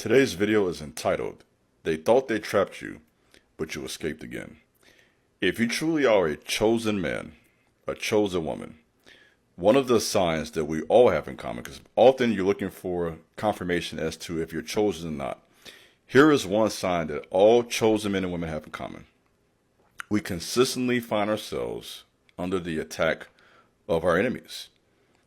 Today's video is entitled, They Thought They Trapped You, but You Escaped Again. If you truly are a chosen man, a chosen woman, one of the signs that we all have in common, because often you're looking for confirmation as to if you're chosen or not. Here is one sign that all chosen men and women have in common. We consistently find ourselves under the attack of our enemies.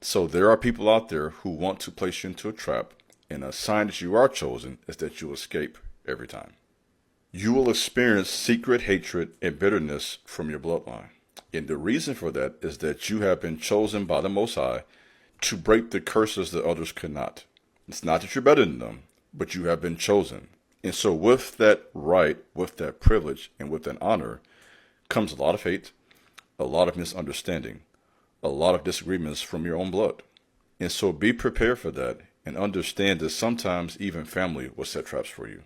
So there are people out there who want to place you into a trap, and a sign that you are chosen is that you escape every time. You will experience secret hatred and bitterness from your bloodline. And the reason for that is that you have been chosen by the Most High to break the curses that others could not. It's not that you're better than them, but you have been chosen. And so with that right, with that privilege, and with that honor, comes a lot of hate, a lot of misunderstanding, a lot of disagreements from your own blood. And so be prepared for that and understand that sometimes even family will set traps for you.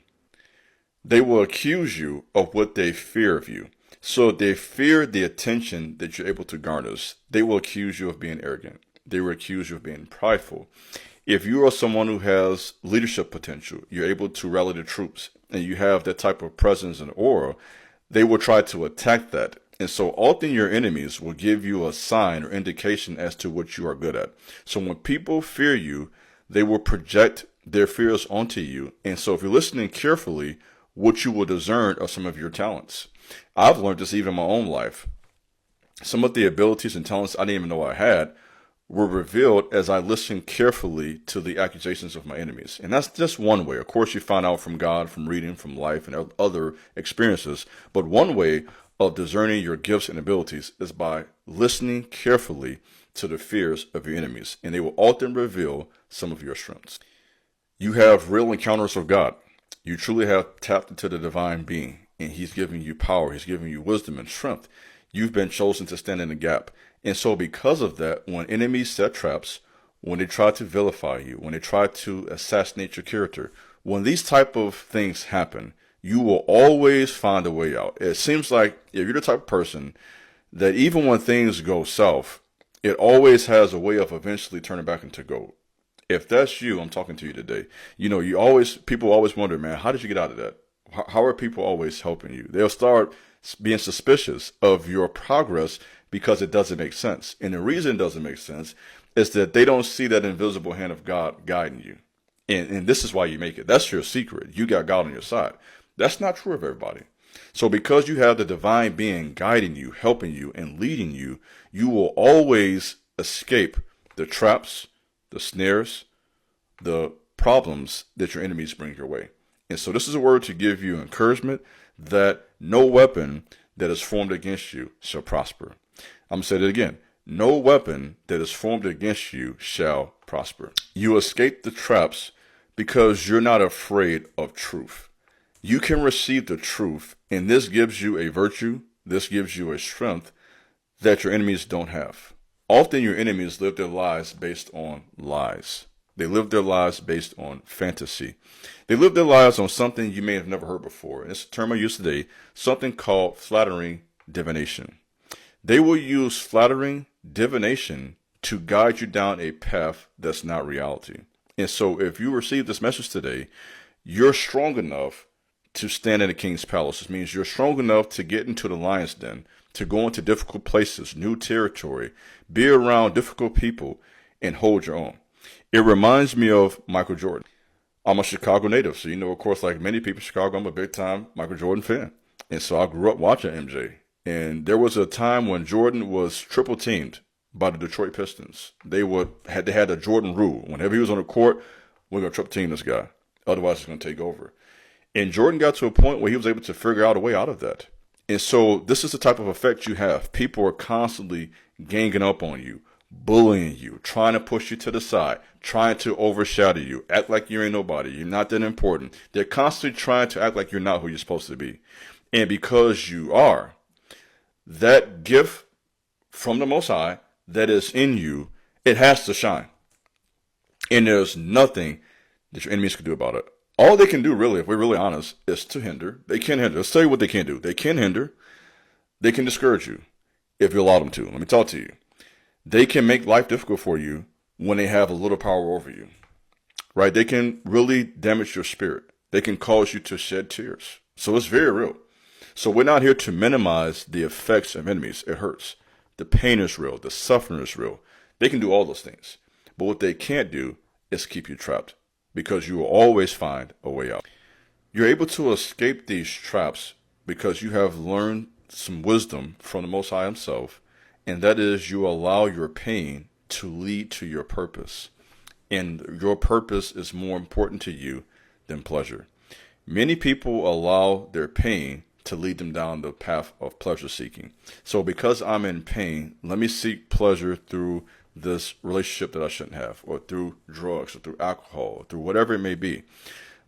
They will accuse you of what they fear of you. So if they fear the attention that you're able to garner, they will accuse you of being arrogant. They will accuse you of being prideful. If you are someone who has leadership potential, you're able to rally the troops, and you have that type of presence and aura, they will try to attack that. And so often your enemies will give you a sign or indication as to what you are good at. So when people fear you, they will project their fears onto you. And so if you're listening carefully, what you will discern are some of your talents. I've learned this even in my own life. Some of the abilities and talents I didn't even know I had were revealed as I listened carefully to the accusations of my enemies. And that's just one way. Of course, you find out from God, from reading, from life, and other experiences. But one way of discerning your gifts and abilities is by listening carefully to the fears of your enemies. And they will often reveal some of your strengths. You have real encounters with God. You truly have tapped into the divine being, and he's giving you power. He's giving you wisdom and strength. You've been chosen to stand in the gap. And so because of that, when enemies set traps, when they try to vilify you, when they try to assassinate your character, when these type of things happen, you will always find a way out. It seems like if you're the type of person that even when things go south, it always has a way of eventually turning back into gold. If that's you, I'm talking to you today. People always wonder, man, how did you get out of that? How are people always helping you? They'll start being suspicious of your progress because it doesn't make sense. And the reason it doesn't make sense is that they don't see that invisible hand of God guiding you. And this is why you make it. That's your secret. You got God on your side. That's not true of everybody. So because you have the divine being guiding you, helping you, and leading you, you will always escape the traps, the snares, the problems that your enemies bring your way. And so this is a word to give you encouragement that no weapon that is formed against you shall prosper. I'm going to say that again. No weapon that is formed against you shall prosper. You escape the traps because you're not afraid of truth. You can receive the truth, and this gives you a virtue, this gives you a strength that your enemies don't have. Often your enemies live their lives based on lies. They live their lives based on fantasy. They live their lives on something you may have never heard before. And it's a term I use today, something called flattering divination. They will use flattering divination to guide you down a path that's not reality. And so if you receive this message today, you're strong enough to stand in the king's palace. This means you're strong enough to get into the lion's den, to go into difficult places, new territory, be around difficult people, and hold your own. It reminds me of Michael Jordan. I'm a Chicago native, so of course, like many people in Chicago, I'm a big-time Michael Jordan fan. And so I grew up watching MJ. And there was a time when Jordan was triple-teamed by the Detroit Pistons. They had a Jordan rule. Whenever he was on the court, we're going to triple-team this guy. Otherwise, he's going to take over. And Jordan got to a point where he was able to figure out a way out of that. And so this is the type of effect you have. People are constantly ganging up on you, bullying you, trying to push you to the side, trying to overshadow you, act like you ain't nobody, you're not that important. They're constantly trying to act like you're not who you're supposed to be. And because you are, that gift from the Most High that is in you, it has to shine. And there's nothing that your enemies can do about it. All they can do, really, if we're really honest, is to hinder. They can hinder. Let's tell you what they can do. They can hinder. They can discourage you if you allow them to. Let me talk to you. They can make life difficult for you when they have a little power over you. right? They can really damage your spirit. They can cause you to shed tears. So it's very real. So we're not here to minimize the effects of enemies. It hurts. The pain is real. The suffering is real. They can do all those things. But what they can't do is keep you trapped because you will always find a way out. You're able to escape these traps because you have learned some wisdom from the Most High Himself, and that is you allow your pain to lead to your purpose. And your purpose is more important to you than pleasure. Many people allow their pain to lead them down the path of pleasure seeking. So because I'm in pain, let me seek pleasure through this relationship that I shouldn't have, or through drugs, or through alcohol, or through whatever it may be.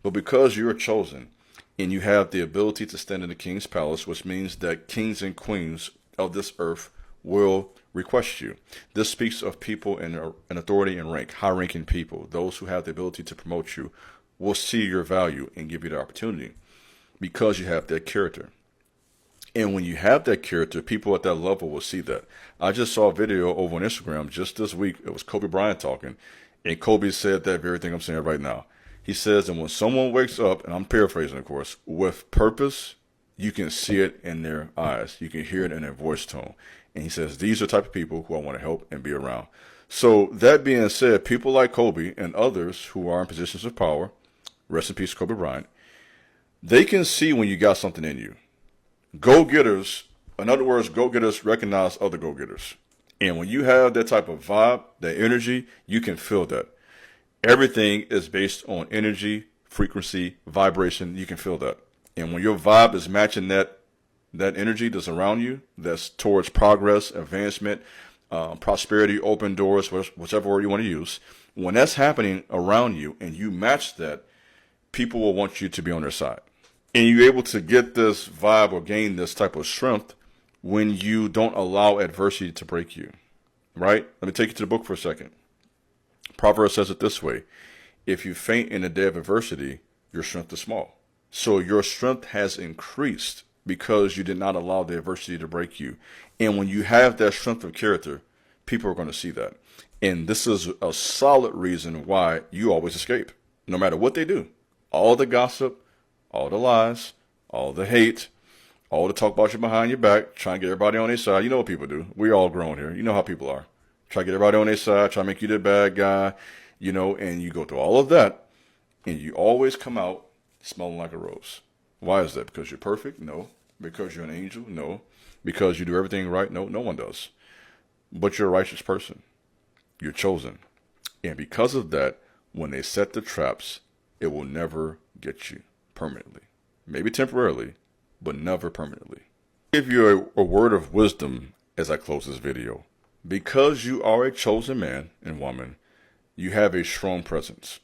But because you're chosen and you have the ability to stand in the king's palace, which means that kings and queens of this earth will request you. This speaks of people in authority and rank, high ranking people. Those who have the ability to promote you will see your value and give you the opportunity because you have that character. And when you have that character, people at that level will see that. I just saw a video over on Instagram just this week. It was Kobe Bryant talking, and Kobe said that very thing I'm saying right now. He says, and when someone wakes up, and I'm paraphrasing, of course, with purpose, you can see it in their eyes. You can hear it in their voice tone. And he says, these are the type of people who I want to help and be around. So that being said, people like Kobe and others who are in positions of power, rest in peace, Kobe Bryant, they can see when you got something in you. Go-getters, in other words, go-getters recognize other go-getters. And when you have that type of vibe, that energy, you can feel that. Everything is based on energy, frequency, vibration. You can feel that. And when your vibe is matching that energy that's around you, that's towards progress, advancement, prosperity, open doors, whichever word you want to use, when that's happening around you and you match that, people will want you to be on their side. And you're able to get this vibe or gain this type of strength when you don't allow adversity to break you, right? Let me take you to the book for a second. Proverbs says it this way: if you faint in the day of adversity, your strength is small. So your strength has increased because you did not allow the adversity to break you. And when you have that strength of character, people are going to see that. And this is a solid reason why you always escape, no matter what they do. All the gossip, all the lies, all the hate, all the talk about you behind your back, trying to get everybody on their side. You know what people do. We all grown here. You know how people are. Try to get everybody on their side, try to make you the bad guy, and you go through all of that, and you always come out smelling like a rose. Why is that? Because you're perfect? No. Because you're an angel? No. Because you do everything right? No, no one does. But you're a righteous person. You're chosen. And because of that, when they set the traps, it will never get you permanently. Maybe temporarily, but never permanently. I'll give you a word of wisdom as I close this video. Because you are a chosen man and woman, you have a strong presence.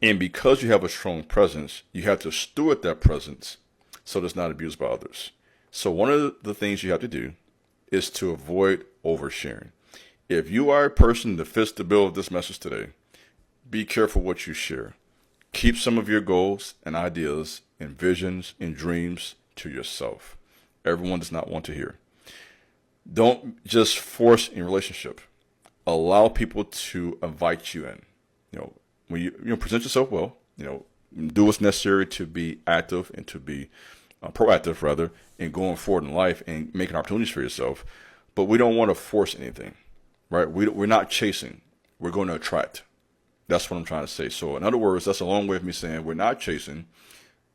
And because you have a strong presence, you have to steward that presence so that it's not abused by others. So one of the things you have to do is to avoid oversharing. If you are a person that fits the bill of this message today, be careful what you share. Keep some of your goals and ideas and visions and dreams to yourself. Everyone does not want to hear. Don't just force in relationship. Allow people to invite you in. When you present yourself well, do what's necessary to be active and to be proactive, rather, in going forward in life and making opportunities for yourself. But we don't want to force anything, right? We're not chasing. We're going to attract. That's what I'm trying to say. So in other words, that's a long way of me saying we're not chasing.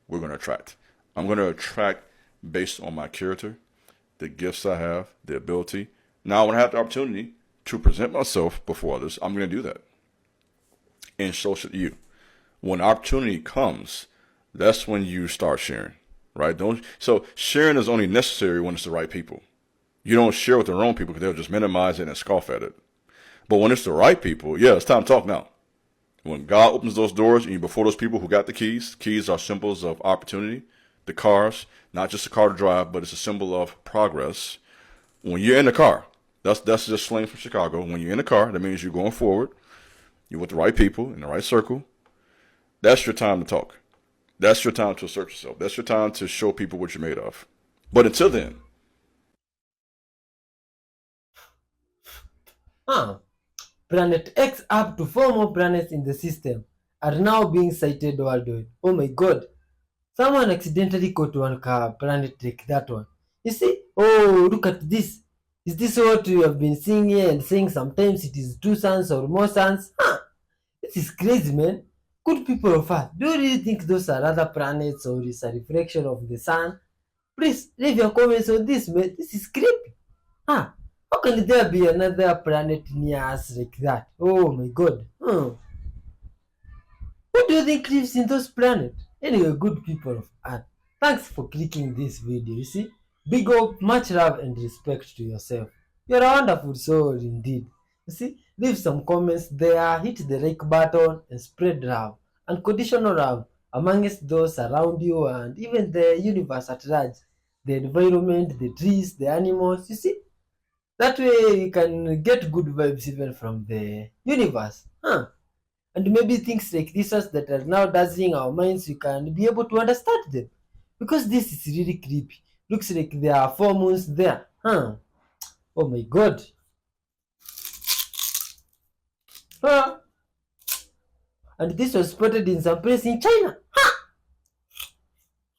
We're going to attract. I'm going to attract based on my character, the gifts I have, the ability. Now, when I have the opportunity to present myself before others, I'm going to do that. And so should you. When opportunity comes, that's when you start sharing, right? So sharing is only necessary when it's the right people. You don't share with the wrong people because they'll just minimize it and scoff at it. But when it's the right people, yeah, it's time to talk now. When God opens those doors and you're before those people who got the keys are symbols of opportunity. The cars, not just a car to drive, but it's a symbol of progress. When you're in the car, that's just slang from Chicago. When you're in the car, that means you're going forward. You're with the right people in the right circle. That's your time to talk. That's your time to assert yourself. That's your time to show people what you're made of. But until then, Planet X up to 4 more planets in the system. are now being sighted worldwide. Oh my god. Someone accidentally caught one planet like that one. You see? Oh, look at this. Is this what we have been seeing here and saying sometimes it is 2 suns or more suns? Huh? This is crazy, man. Good people of Earth, do you really think those are other planets or is a reflection of the sun? Please leave your comments on this, man. This is creepy. Huh? How can there be another planet near us like that? Oh my god. Who do you think lives in those planets? Anyway, good people of Earth, thanks for clicking this video. You see, big up, much love and respect to yourself. You're a wonderful soul indeed. You see, leave some comments there, hit the like button and spread love, unconditional love amongst those around you and even the universe at large, the environment, the trees, the animals. You see, that way you can get good vibes even from the universe. And maybe things like this that are now dazzling our minds, you can be able to understand them. Because this is really creepy. Looks like there are 4 moons there. Oh my god. Huh? And this was spotted in some place in China.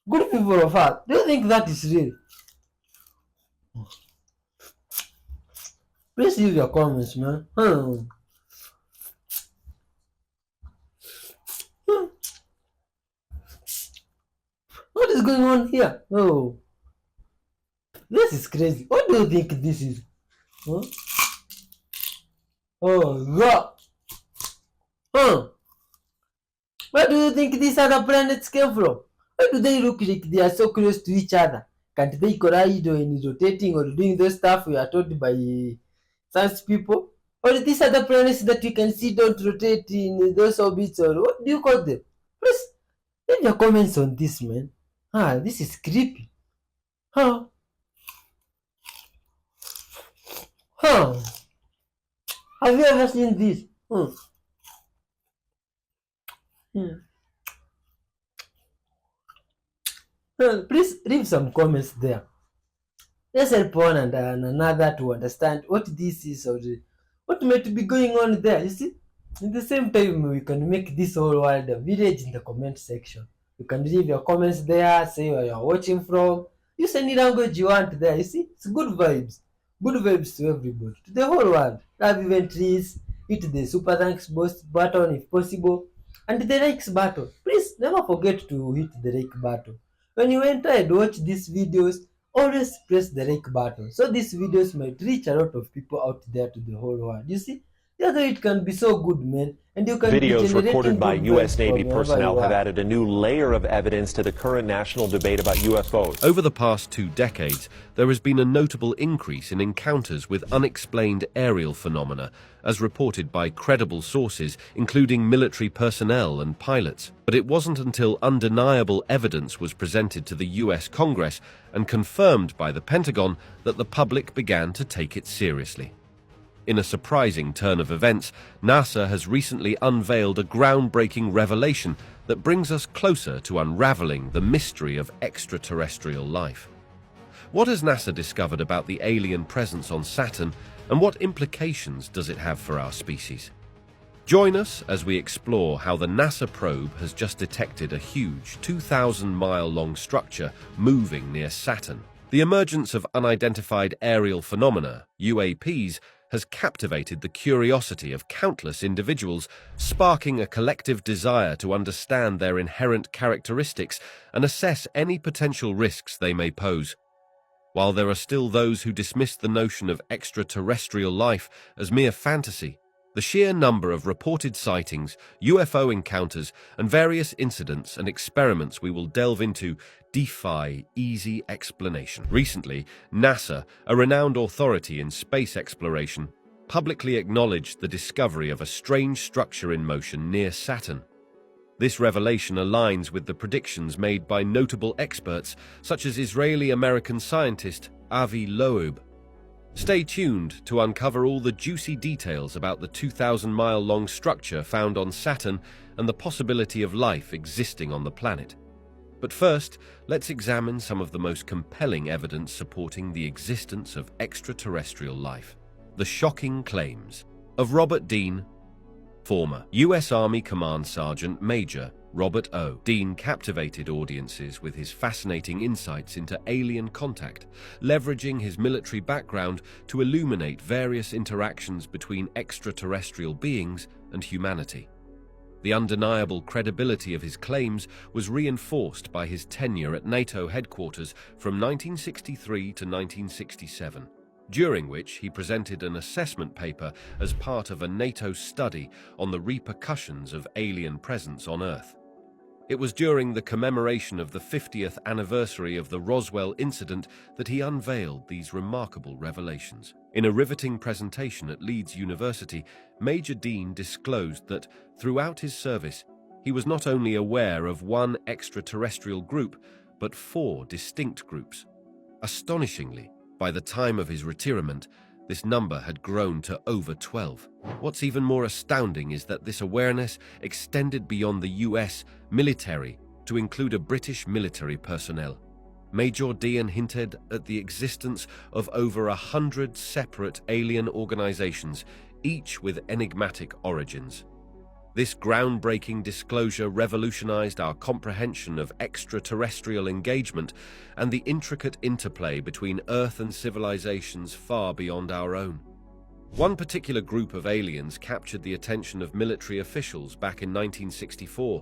Good people of Earth, do you think that is real? Please leave your comments, man. What is going on here? Oh, this is crazy. What do you think this is? Huh? Oh, God. Where do you think these other planets came from? Why do they look like they are so close to each other? Can't they collide when rotating or doing those stuff we are told by science people? Or these other planets that you can see don't rotate in those orbits, or what do you call them? Please leave your comments on this, man. This is creepy. Huh? Have you ever seen this? Please leave some comments there. Let's help one and another to understand what this is or what might be going on there. You see, at the same time, we can make this whole world a village in the comment section. You can leave your comments there, say where you're watching from. Use any language you want there. You see, it's good vibes. Good vibes to everybody, to the whole world. Love even trees. Hit the super thanks button if possible. And the likes button. Please never forget to hit the like button. When you enter and watch these videos, always press the like button so these videos might reach a lot of people out there to the whole world. You see, the other it can be so good, man, and you can videos recorded by U.S. Navy personnel have added a new layer of evidence to the current national debate about UFOs. Over the past 2 decades, there has been a notable increase in encounters with unexplained aerial phenomena, as reported by credible sources, including military personnel and pilots. But it wasn't until undeniable evidence was presented to the US Congress and confirmed by the Pentagon that the public began to take it seriously. In a surprising turn of events, NASA has recently unveiled a groundbreaking revelation that brings us closer to unraveling the mystery of extraterrestrial life. What has NASA discovered about the alien presence on Saturn, and what implications does it have for our species? Join us as we explore how the NASA probe has just detected a huge 2,000-mile-long structure moving near Saturn. The emergence of unidentified aerial phenomena, UAPs, has captivated the curiosity of countless individuals, sparking a collective desire to understand their inherent characteristics and assess any potential risks they may pose. While there are still those who dismiss the notion of extraterrestrial life as mere fantasy, the sheer number of reported sightings, UFO encounters, and various incidents and experiments we will delve into defy easy explanation. Recently, NASA, a renowned authority in space exploration, publicly acknowledged the discovery of a strange structure in motion near Saturn. This revelation aligns with the predictions made by notable experts such as Israeli-American scientist Avi Loeb. Stay tuned to uncover all the juicy details about the 2,000-mile-long structure found on Saturn and the possibility of life existing on the planet. But first, let's examine some of the most compelling evidence supporting the existence of extraterrestrial life. The shocking claims of Robert Dean, Former U.S. Army Command Sergeant Major Robert O. Dean captivated audiences with his fascinating insights into alien contact, leveraging his military background to illuminate various interactions between extraterrestrial beings and humanity. The undeniable credibility of his claims was reinforced by his tenure at NATO headquarters from 1963 to 1967, during which he presented an assessment paper as part of a NATO study on the repercussions of alien presence on Earth. It was during the commemoration of the 50th anniversary of the Roswell incident that he unveiled these remarkable revelations. In a riveting presentation at Leeds University, Major Dean disclosed that, throughout his service, he was not only aware of one extraterrestrial group, but 4 distinct groups. Astonishingly, by the time of his retirement, this number had grown to over 12. What's even more astounding is that this awareness extended beyond the US military to include a British military personnel. Major Dean hinted at the existence of over 100 separate alien organizations, each with enigmatic origins. This groundbreaking disclosure revolutionized our comprehension of extraterrestrial engagement and the intricate interplay between Earth and civilizations far beyond our own. One particular group of aliens captured the attention of military officials back in 1964.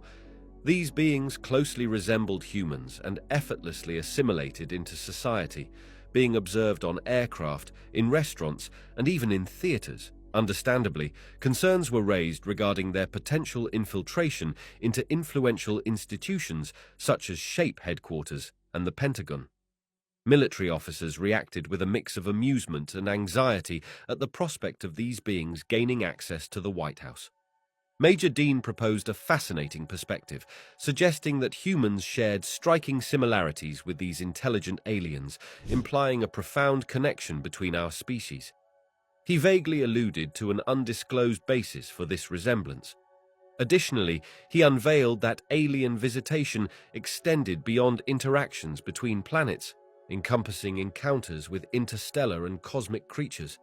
These beings closely resembled humans and effortlessly assimilated into society, being observed on aircraft, in restaurants, and even in theaters. Understandably, concerns were raised regarding their potential infiltration into influential institutions such as SHAPE headquarters and the Pentagon. Military officers reacted with a mix of amusement and anxiety at the prospect of these beings gaining access to the White House. Major Dean proposed a fascinating perspective, suggesting that humans shared striking similarities with these intelligent aliens, implying a profound connection between our species. He vaguely alluded to an undisclosed basis for this resemblance. Additionally, he unveiled that alien visitation extended beyond interactions between planets, encompassing encounters with interstellar and cosmic creatures.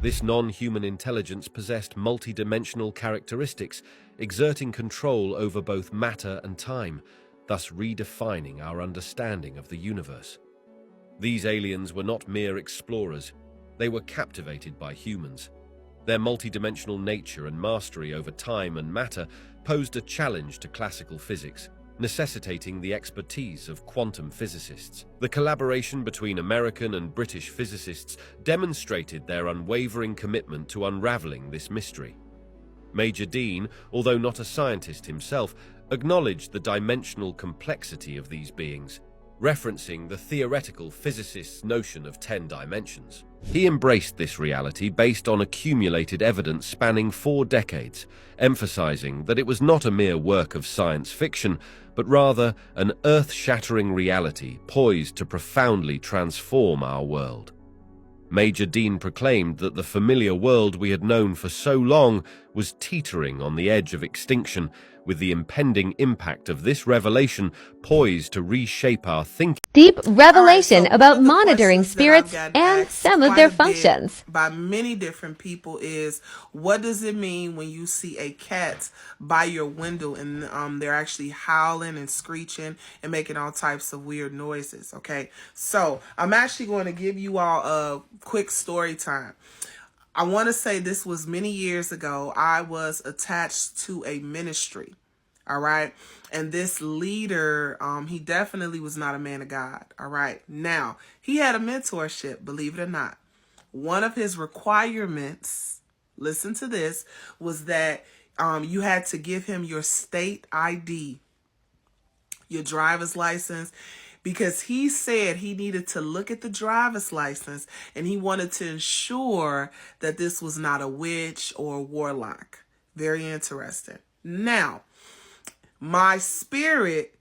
This non-human intelligence possessed multidimensional characteristics, exerting control over both matter and time, thus redefining our understanding of the universe. These aliens were not mere explorers. They were captivated by humans. Their multidimensional nature and mastery over time and matter posed a challenge to classical physics, necessitating the expertise of quantum physicists. The collaboration between American and British physicists demonstrated their unwavering commitment to unraveling this mystery. Major Dean, although not a scientist himself, acknowledged the dimensional complexity of these beings, referencing the theoretical physicist's notion of 10 dimensions. He embraced this reality based on accumulated evidence spanning 4 decades, emphasizing that it was not a mere work of science fiction, but rather an earth-shattering reality poised to profoundly transform our world. Major Dean proclaimed that the familiar world we had known for so long was teetering on the edge of extinction, with the impending impact of this revelation poised to reshape our thinking. Deep revelation about one of the monitoring questions that spirits I've got and asked some of quite their a bit functions. by many different people is, what does it mean when you see a cat by your window and they're actually howling and screeching and making all types of weird noises? Okay, so I'm actually going to give you all a quick story time. I want to say this was many years ago. I was attached to a ministry. All right. And this leader, he definitely was not a man of God. All right. Now, he had a mentorship, believe it or not. One of his requirements, listen to this, was that you had to give him your state ID, your driver's license, because he said he needed to look at the driver's license and he wanted to ensure that this was not a witch or a warlock. Very interesting. Now, my spirit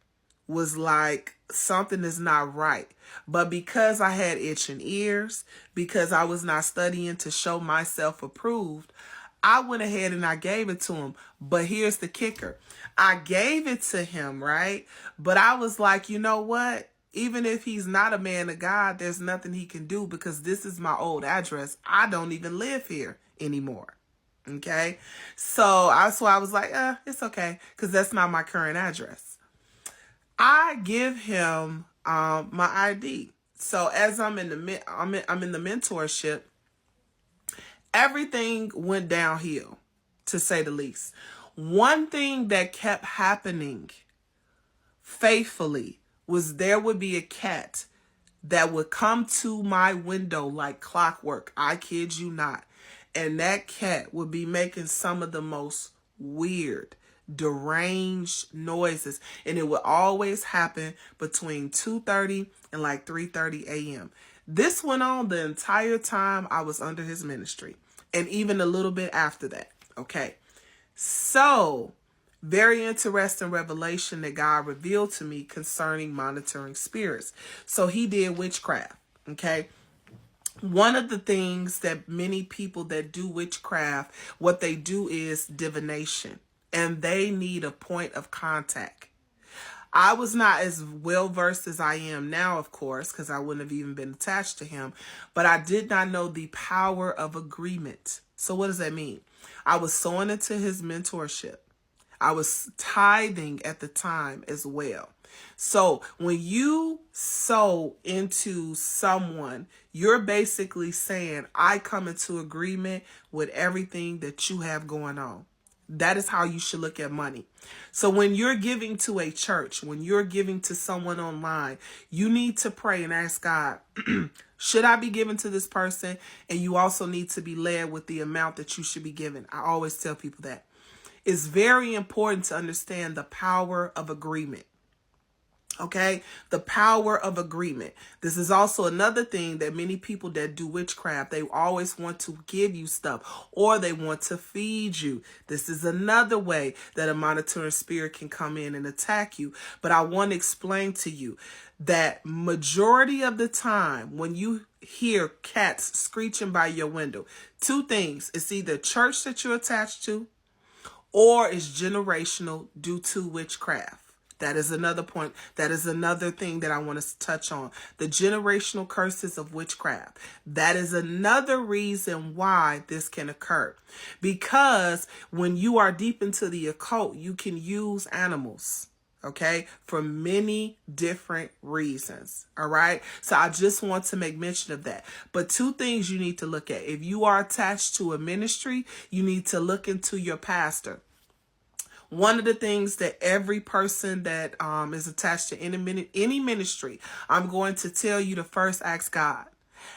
was like, something is not right. But because I had itching ears, because I was not studying to show myself approved, I went ahead and I gave it to him. But here's the kicker. I gave it to him, right? But I was like, you know what? Even if he's not a man of God, there's nothing he can do because this is my old address. I don't even live here anymore. Okay. So that's why I was like, it's okay. Cause that's not my current address. I give him, my ID. So as I'm in the mentorship, everything went downhill, to say the least. One thing that kept happening faithfully was there would be a cat that would come to my window like clockwork. I kid you not. And that cat would be making some of the most weird, deranged noises. And it would always happen between 2:30 and like 3:30 a.m. This went on the entire time I was under his ministry, and even a little bit after that. Okay. So, very interesting revelation that God revealed to me concerning monitoring spirits. So he did witchcraft. Okay. One of the things that many people that do witchcraft, what they do is divination, and they need a point of contact. I was not as well versed as I am now, of course, because I wouldn't have even been attached to him, but I did not know the power of agreement. So what does that mean? I was sowing into his mentorship. I was tithing at the time as well. So when you sow into someone, you're basically saying, I come into agreement with everything that you have going on. That is how you should look at money. So when you're giving to a church, when you're giving to someone online, you need to pray and ask God, should I be giving to this person? And you also need to be led with the amount that you should be giving. I always tell people that. It's very important to understand the power of agreement. Okay, the power of agreement. This is also another thing that many people that do witchcraft, they always want to give you stuff, or they want to feed you. This is another way that a monitoring spirit can come in and attack you. But I want to explain to you that majority of the time when you hear cats screeching by your window, two things: it's either church that you're attached to, or it's generational due to witchcraft. That is another point. That is another thing that I want to touch on. The generational curses of witchcraft. That is another reason why this can occur. Because when you are deep into the occult, you can use animals, okay, for many different reasons. All right. So I just want to make mention of that. But two things you need to look at. If you are attached to a ministry, you need to look into your pastor. One of the things that every person that is attached to any ministry, I'm going to tell you to first ask God.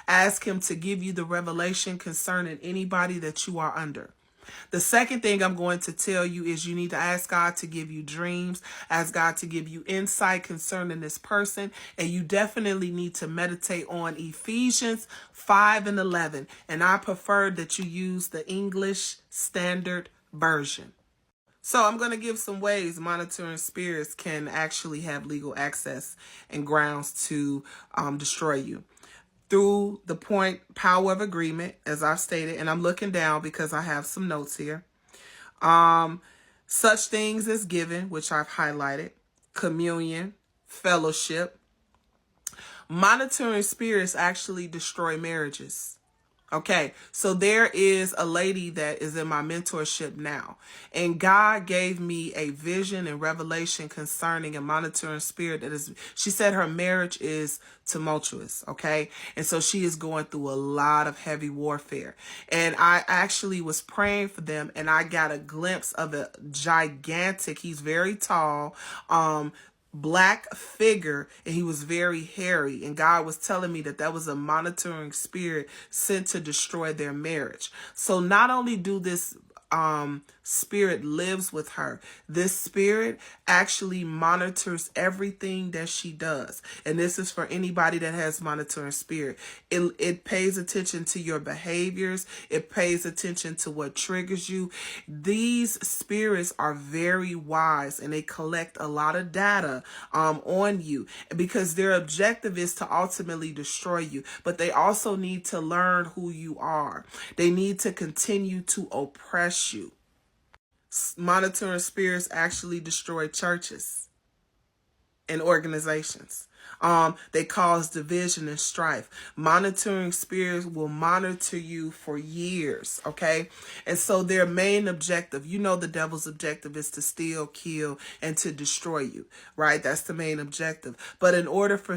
Ask him to give you the revelation concerning anybody that you are under. The second thing I'm going to tell you is you need to ask God to give you dreams, ask God to give you insight concerning this person, and you definitely need to meditate on Ephesians 5:11. And I prefer that you use the English Standard Version. So I'm going to give some ways monitoring spirits can actually have legal access and grounds to destroy you. Through the power of agreement, as I've stated, and I'm looking down because I have some notes here. Such things as giving, which I've highlighted, communion, fellowship. Monitoring spirits actually destroy marriages. Okay, so there is a lady that is in my mentorship now, and God gave me a vision and revelation concerning a monitoring spirit that is, she said her marriage is tumultuous, okay? And so she is going through a lot of heavy warfare. And I actually was praying for them, and I got a glimpse of a gigantic, he's very tall, black figure, and he was very hairy, and God was telling me that was a monitoring spirit sent to destroy their marriage. So not only do this spirit lives with her, this spirit actually monitors everything that she does. And this is for anybody that has monitoring spirit. It pays attention to your behaviors. It pays attention to what triggers you. These spirits are very wise, and they collect a lot of data on you, because their objective is to ultimately destroy you. But they also need to learn who you are. They need to continue to oppress you. Monitoring spirits actually destroy churches. in organizations. They cause division and strife. Monitoring spirits will monitor you for years, okay? And so their main objective, you know, the devil's objective is to steal, kill, and to destroy you, right? That's the main objective. But in order for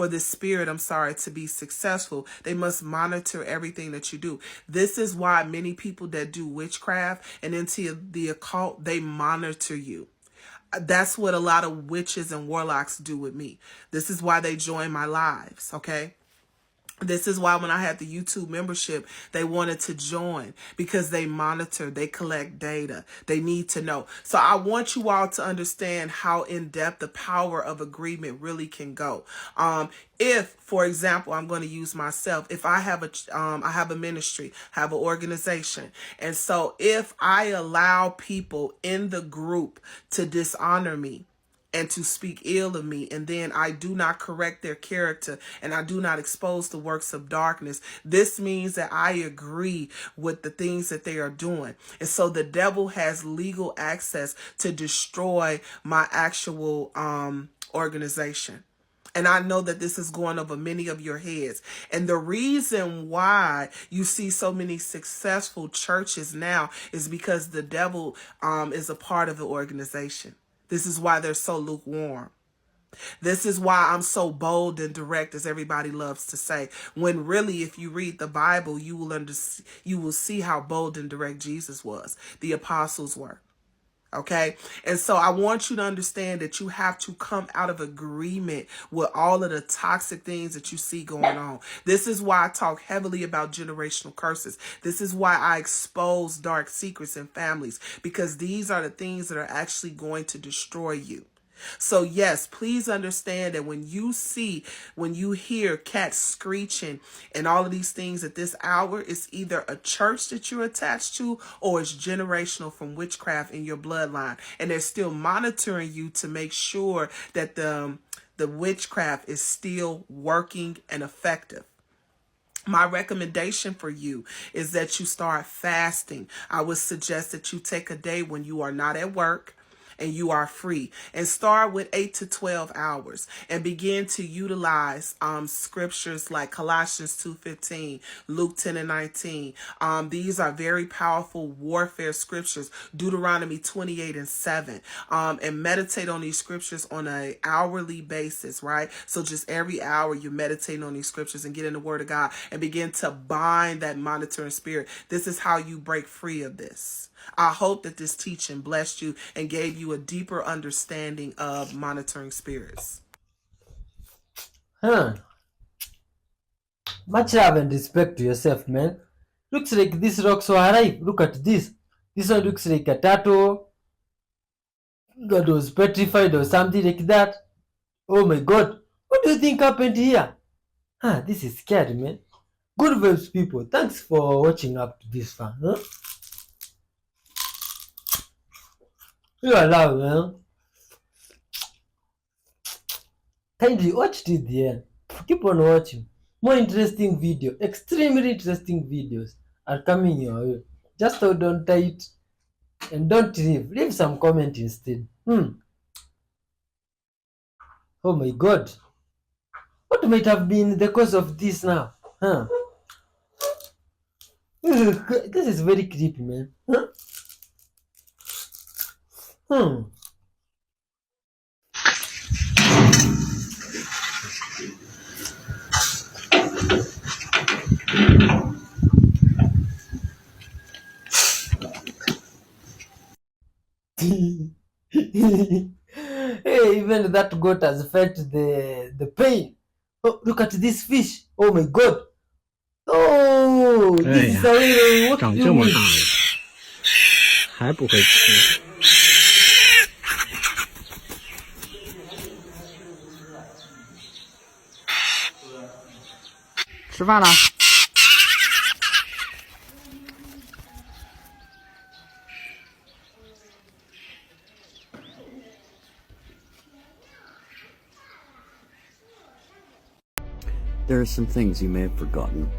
this spirit, to be successful, they must monitor everything that you do. This is why many people that do witchcraft and into the occult, they monitor you. That's what a lot of witches and warlocks do with me. This is why they join my lives, okay? This is why when I had the YouTube membership, they wanted to join because they monitor, they collect data, they need to know. So I want you all to understand how in depth the power of agreement really can go. If, for example, I'm going to use myself, if I have a ministry, have an organization, and so if I allow people in the group to dishonor me, and to speak ill of me, and then I do not correct their character, and I do not expose the works of darkness, this means that I agree with the things that they are doing. And so the devil has legal access to destroy my actual organization. And I know that this is going over many of your heads. And the reason why you see so many successful churches now is because the devil is a part of the organization. This is why they're so lukewarm. This is why I'm so bold and direct, as everybody loves to say. When really, if you read the Bible, you will see how bold and direct Jesus was. The apostles were. Okay. And so I want you to understand that you have to come out of agreement with all of the toxic things that you see going on. This is why I talk heavily about generational curses. This is why I expose dark secrets in families, because these are the things that are actually going to destroy you. So yes, please understand that when you hear cats screeching and all of these things at this hour, it's either a church that you're attached to or it's generational from witchcraft in your bloodline. And they're still monitoring you to make sure that the witchcraft is still working and effective. My recommendation for you is that you start fasting. I would suggest that you take a day when you are not at work and you are free, and start with 8 to 12 hours and begin to utilize scriptures like Colossians 2:15, Luke 10:19. These are very powerful warfare scriptures, Deuteronomy 28:7, and meditate on these scriptures on an hourly basis, right? So just every hour you're meditating on these scriptures and get in the word of God and begin to bind that monitoring spirit. This is how you break free of this. I hope that this teaching blessed you and gave you a deeper understanding of monitoring spirits. Much love and respect to yourself, man. Looks like this rock so alive. Look at this. This one looks like a turtle that was petrified or something like that. Oh my god. What do you think happened here? This is scary, man. Good vibes, people. Thanks for watching up to this far. You are loud, man. Kindly watch till the end. Keep on watching. More interesting video, extremely interesting videos are coming your way. Just hold on tight and don't leave. Leave some comment instead. Oh my god. What might have been the cause of this now? This is very creepy, man. Hey, even that goat has felt the pain. Oh, look at this fish. Oh my god. Oh, this is a little. What 长 do you 这么 mean? 大了，还不会吃。吃饭了。There are some things you may have forgotten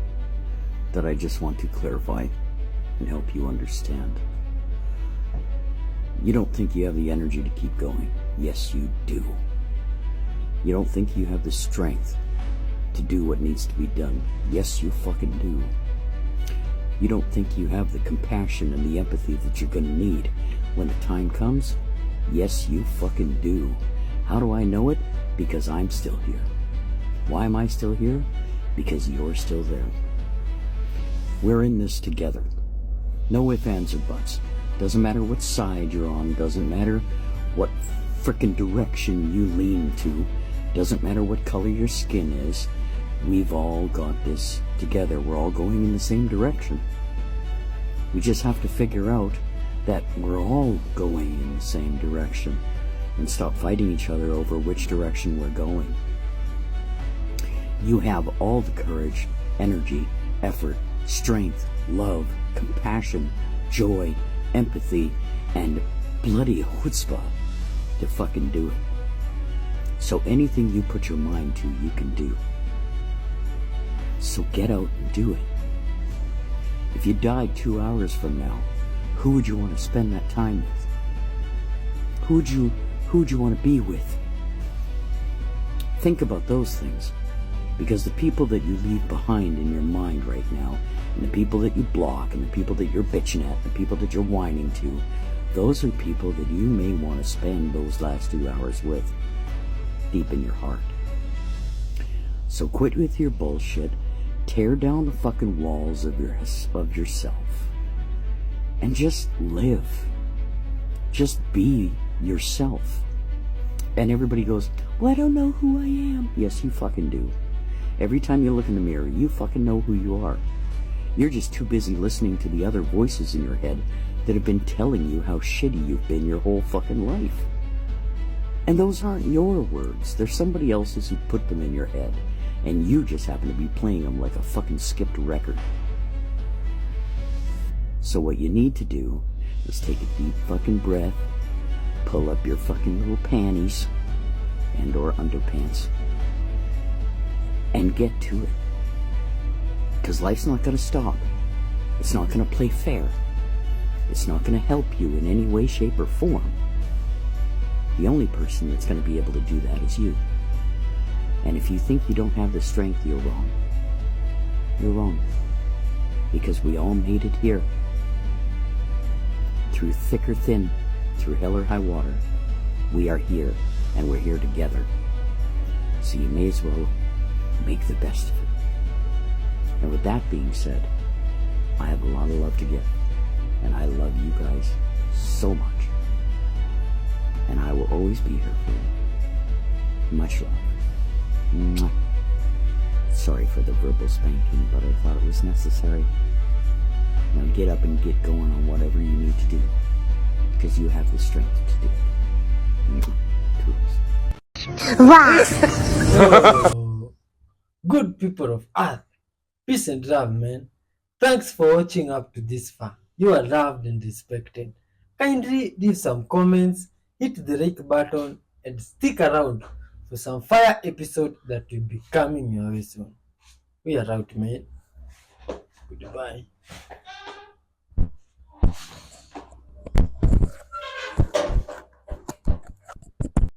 that I just want to clarify and help you understand. You don't think you have the energy to keep going. Yes, you do. You don't think you have the strength to do what needs to be done. Yes, you fucking do. You don't think you have the compassion and the empathy that you're gonna need when the time comes. Yes, you fucking do. How do I know it? Because I'm still here. Why am I still here? Because you're still there. We're in this together. No ifs, ands, or buts. Doesn't matter what side you're on. Doesn't matter what frickin' direction you lean to. Doesn't matter what color your skin is. We've all got this together. We're all going in the same direction. We just have to figure out that we're all going in the same direction and stop fighting each other over which direction we're going. You have all the courage, energy, effort, strength, love, compassion, joy, empathy, and bloody chutzpah to fucking do it. So anything you put your mind to, you can do. So get out and do it. If you died 2 hours from now, who would you want to spend that time with? Who would you want to be with? Think about those things. Because the people that you leave behind in your mind right now, and the people that you block, and the people that you're bitching at, the people that you're whining to, those are people that you may want to spend those last 2 hours with, deep in your heart. So quit with your bullshit, tear down the fucking walls of yourself, and just live. Just be yourself. And everybody goes, well, I don't know who I am. Yes, you fucking do. Every time you look in the mirror, you fucking know who you are. You're just too busy listening to the other voices in your head that have been telling you how shitty you've been your whole fucking life. And those aren't your words. They're somebody else's who put them in your head. And you just happen to be playing them like a fucking skipped record. So what you need to do is take a deep fucking breath, pull up your fucking little panties and or underpants, and get to it. Because life's not going to stop. It's not going to play fair. It's not going to help you in any way, shape, or form. The only person that's going to be able to do that is you. And if you think you don't have the strength, you're wrong. You're wrong. Because we all made it here. Through thick or thin, through hell or high water, we are here, and we're here together. So you may as well make the best of it. And with that being said, I have a lot of love to give. And I love you guys so much. And I will always be here for you. Much love. Mwah. Sorry for the verbal spanking, but I thought it was necessary. Now get up and get going on whatever you need to do. Because you have the strength to do it. Oh, good people of Earth, peace and love, man. Thanks for watching up to this far. You are loved and respected. Kindly leave some comments, hit the like button, and stick around for some fire episode that will be coming your way soon. We are out, man. Goodbye.